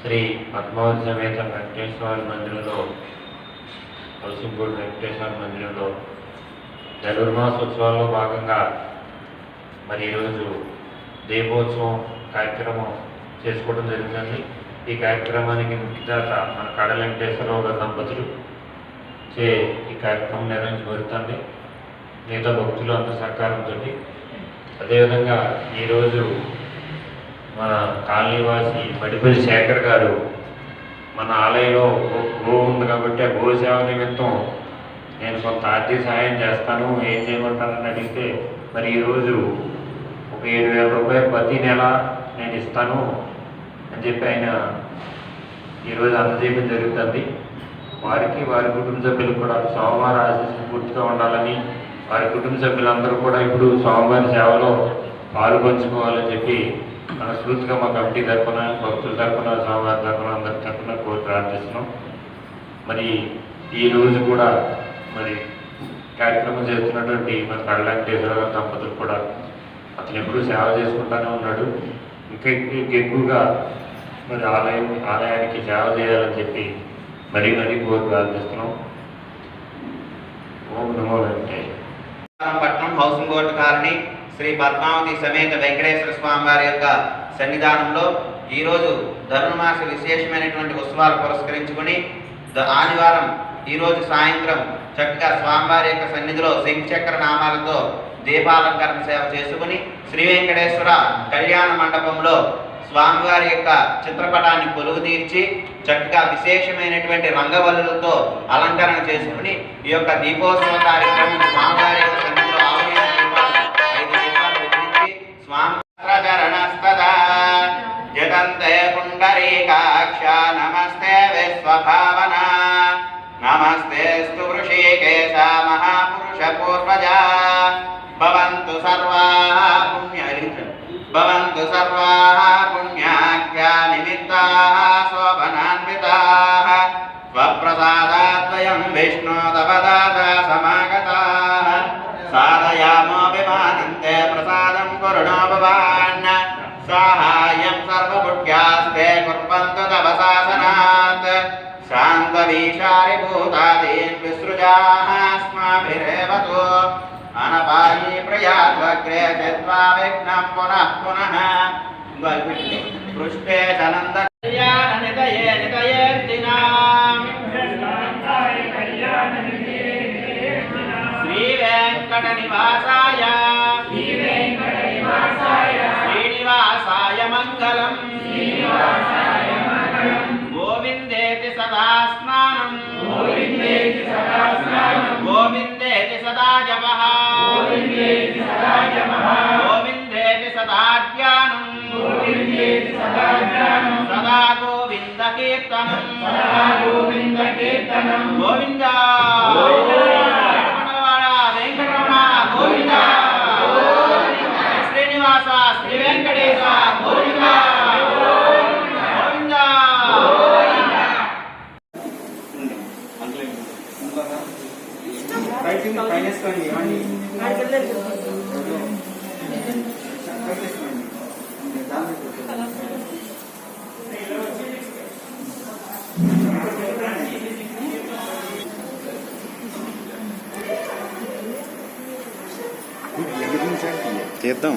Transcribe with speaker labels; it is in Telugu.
Speaker 1: శ్రీ పద్మావతి సమేత వెంకటేశ్వర మందిరంలో కలసింపూడి వెంకటేశ్వర మందిరంలో ధనుర్మాసోత్సవాల్లో భాగంగా మరి ఈరోజు దీపోత్సవం కార్యక్రమం చేసుకోవడం జరుగుతుంది. ఈ కార్యక్రమానికి ముఖ్యదాత మన కడ వెంకటేశ్వరరావు గారి దంపతులు చే ఈ కార్యక్రమం నిర్వహించబడుతుంది. మిగతా భక్తులు అందరి సహకారంతో. అదేవిధంగా ఈరోజు మన కాలనీవాసి మడిపల్లి శేఖర్ గారు మన ఆలయంలో గో ఉంది కాబట్టి ఆ గో సేవ నిమిత్తం నేను కొంత ఆర్థిక సహాయం చేస్తాను, ఏం చేయమంటారని అడిగితే మరి ఈరోజు ఒక 7,000 రూపాయలు ప్రతి నెల నేను ఇస్తాను అని చెప్పి ఆయన ఈరోజు అందజేయడం జరుగుతుంది. వారికి వారి కుటుంబ సభ్యులు కూడా సోమవారం ఆశీస్సులు పూర్తిగా ఉండాలని, వారి కుటుంబ సభ్యులందరూ కూడా ఇప్పుడు స్వామివారి సేవలో పాలు పంచుకోవాలని చెప్పి మనస్ఫూర్తిగా మా కమిటీ తరఫున, భక్తుల తరఫున, స్వామివారి తరఫున, అందరి తరఫున కోరి ప్రార్థిస్తున్నాం. మరి ఈరోజు కూడా మరి కార్యక్రమం చేస్తున్నటువంటి మన కడ వెంకటేశ్వర దంపతులు కూడా అతను ఎప్పుడూ సేవ చేసుకుంటూనే ఉన్నాడు. ఇంకా ఎక్కువగా మరి ఆలయానికి సేవ చేయాలని చెప్పి మరీ కోరి ప్రార్థిస్తున్నాం. ఓం నమో Venkateswara.
Speaker 2: Patnam housing board colony Shri Padmavathi సమేత వెంకటేశ్వర స్వామి వారి యొక్క సన్నిధానంలో ఈరోజు ధనుర్మాస విశేషమైనటువంటి ఉత్సవాలు పురస్కరించుకొని ఆదివారం ఈరోజు సాయంత్రం చక్కగా స్వామివారి యొక్క సన్నిధిలో శంఖచక్ర నామాలతో దీపాలంకరణ సేవ చేసుకుని శ్రీ వెంకటేశ్వర కళ్యాణ మండపంలో స్వామివారి యొక్క చిత్రపటాన్ని కొలువు తీర్చి చక్కగా విశేషమైనటువంటి రంగవల్లులతో అలంకరణ చేసుకుని ఈ యొక్క దీపోత్సవ కార్యక్రమం స్వామివారి యొక్క సన్నిధిలో 5 దీపాలు వెలిగించి స్వామి జగంతే పుండరీకాక్ష నమస్తే విశ్వభావన నమస్తేస్తు వృషికేశ మహాపురుష పూర్వజ భవంతు సర్వాః పుణ్యాఖ్యా నిమిత్తాః శోభనాన్వితాః స్వప్రసాదాద్వయం విష్ణో తపదాదా సమాగతాః సాధయామో విమానంతే ప్రసాదం కరుణో భవాన్ సాహాయం సర్వభుక్యాస్తే కుర్వంతు తవ శాసనాత్ శాంతవీశారి భూతాదీన్ విసృజాః అస్మాభిరేవతు అనపాయీ ప్రయాత్వగ్రే చిత్వా విఘ్నం పునః పునః పృష్ఠే చనంద కళ్యాణ నితయే నితయేర్దినాం శ్రీ వెంకట నివాసాయ శ్రీనివాసాయ మంగళం గోవిందేతి సదా స్నానం గోవిందేతి సదా జపః గోవిందేతి సదా ధ్యానం సదా గోవింద కీర్తనం గోవింద వెంకటరమణ గోవింద శ్రీనివాస శ్రీ వెంకటేశ గోవింద గోవింద.
Speaker 3: తీద్దాం.